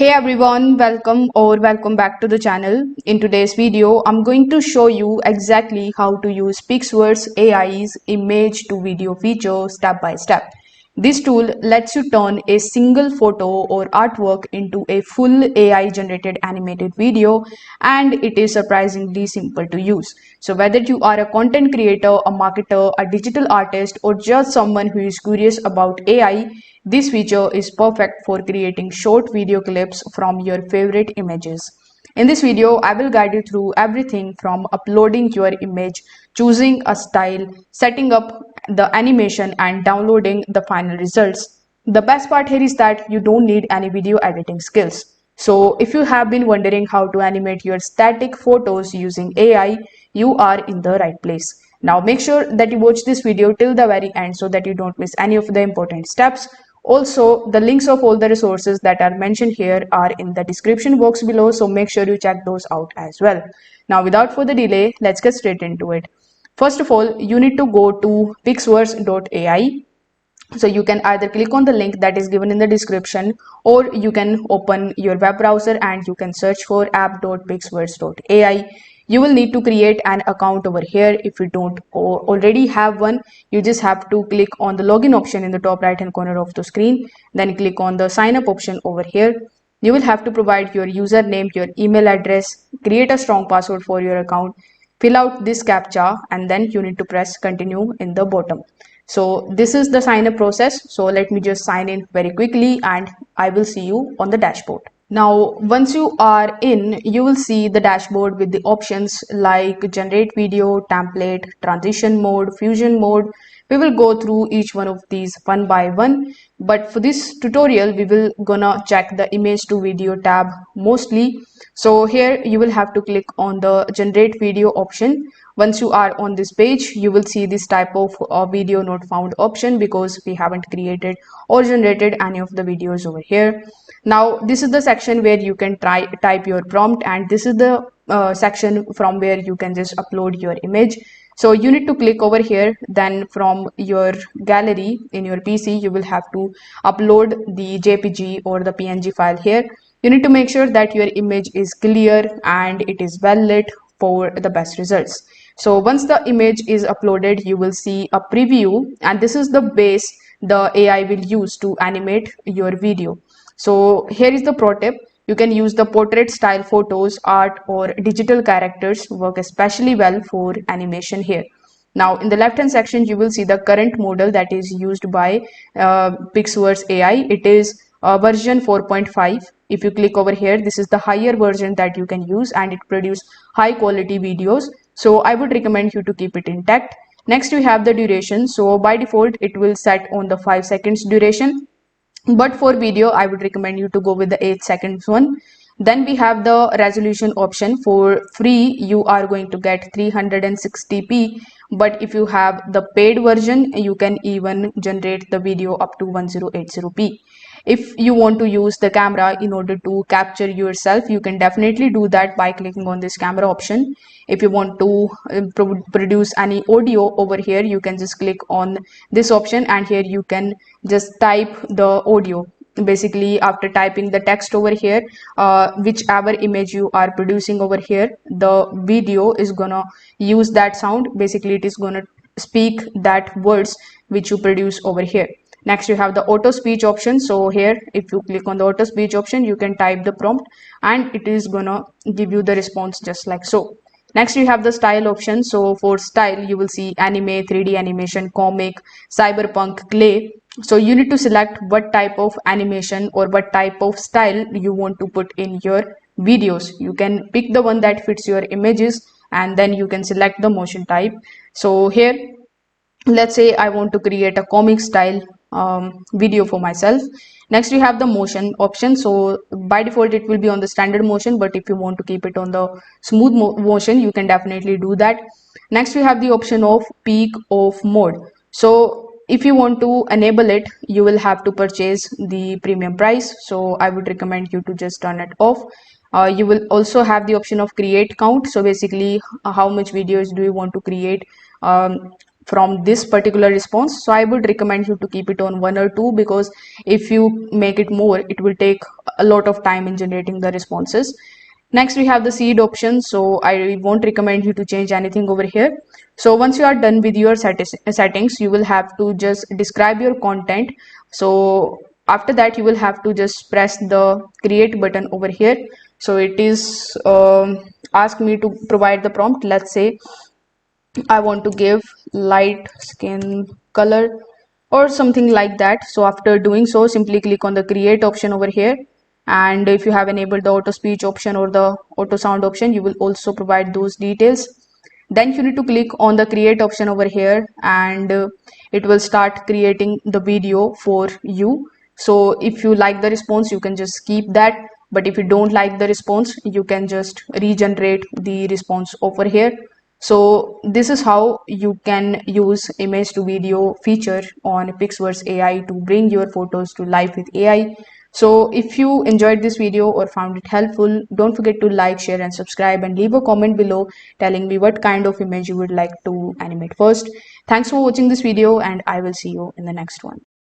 Hey everyone, welcome back to the channel. In today's video, I'm going to show you exactly how to use Pixverse AI's image to video feature step by step. This tool lets you turn a single photo or artwork into a full AI generated animated video, and it is surprisingly simple to use. So whether you are a content creator, a marketer, a digital artist, or just someone who is curious about AI, this feature is perfect for creating short video clips from your favorite images. In this video, I will guide you through everything from uploading your image, choosing a style, setting up the animation, and downloading the final results. The best part here is that you don't need any video editing skills. So if you have been wondering how to animate your static photos using AI, you are in the right place. Now make sure that you watch this video till the very end so that you don't miss any of the important steps. Also, the links of all the resources that are mentioned here are in the description box below, so make sure you check those out as well. Now, without further delay, let's get straight into it. First of all, you need to go to pixverse.ai. So you can either click on the link that is given in the description, or you can open your web browser and you can search for app.pixverse.ai. You will need to create an account over here. If you don't already have one, you just have to click on the login option in the top right hand corner of the screen, then click on the sign up option over here. You will have to provide your username, your email address, create a strong password for your account, fill out this captcha, and then you need to press continue in the bottom. So this is the sign up process. So let me just sign in very quickly and I will see you on the dashboard. Now, once you are in, you will see the dashboard with the options like generate video, template, transition mode, fusion mode. We will go through each one of these one by one. But for this tutorial, we will gonna check the image to video tab mostly. So here you will have to click on the generate video option. Once you are on this page, you will see this type of video not found option because we haven't created or generated any of the videos over here. Now this is the section where you can type your prompt, and this is the section from where you can just upload your image. So you need to click over here, then from your gallery in your PC you will have to upload the JPG or the PNG file here. You need to make sure that your image is clear and it is well lit for the best results. So once the image is uploaded, you will see a preview, and this is the base the AI will use to animate your video. So here is the pro tip. You can use the portrait style photos, art, or digital characters work especially well for animation here. Now in the left hand section, you will see the current model that is used by Pixverse AI. It is version 4.5. If you click over here, this is the higher version that you can use, and it produces high quality videos. So I would recommend you to keep it intact. Next we have the duration. So by default it will set on the 5 seconds duration, but for video I would recommend you to go with the 8 seconds one. Then we have the resolution option. For free you are going to get 360p, but if you have the paid version you can even generate the video up to 1080p. If you want to use the camera in order to capture yourself, you can definitely do that by clicking on this camera option. If you want to produce any audio over here, you can just click on this option, and here you can just type the audio. Basically, after typing the text over here, whichever image you are producing over here, the video is gonna use that sound. Basically, it is gonna speak that words which you produce over here. Next you have the auto speech option. So here if you click on the auto speech option, you can type the prompt and it is gonna give you the response just like so. Next you have the style option. So for style you will see anime, 3D animation, comic, cyberpunk, clay. So you need to select what type of animation or what type of style you want to put in your videos. You can pick the one that fits your images and then you can select the motion type. So here let's say I want to create a comic style video for myself. Next we have the motion option. So by default it will be on the standard motion, but if you want to keep it on the smooth motion you can definitely do that. Next we have the option of peak off mode. So if you want to enable it, you will have to purchase the premium price, so I would recommend you to just turn it off. You will also have the option of create count. So basically how much videos do you want to create from this particular response. So I would recommend you to keep it on 1 or 2, because if you make it more, it will take a lot of time in generating the responses. Next we have the seed option, so I won't recommend you to change anything over here. So once you are done with your settings, you will have to just describe your content. So after that you will have to just press the create button over here. So it is ask me to provide the prompt. Let's say I want to give light skin color or something like that. So after doing so, simply click on the create option over here. And if you have enabled the auto speech option or the auto sound option, you will also provide those details. Then you need to click on the create option over here, and it will start creating the video for you. So if you like the response, you can just keep that. But if you don't like the response, you can just regenerate the response over here. So this is how you can use image to video feature on Pixverse AI to bring your photos to life with AI. So if you enjoyed this video or found it helpful, don't forget to like, share and subscribe, and leave a comment below telling me what kind of image you would like to animate first. Thanks for watching this video, and I will see you in the next one.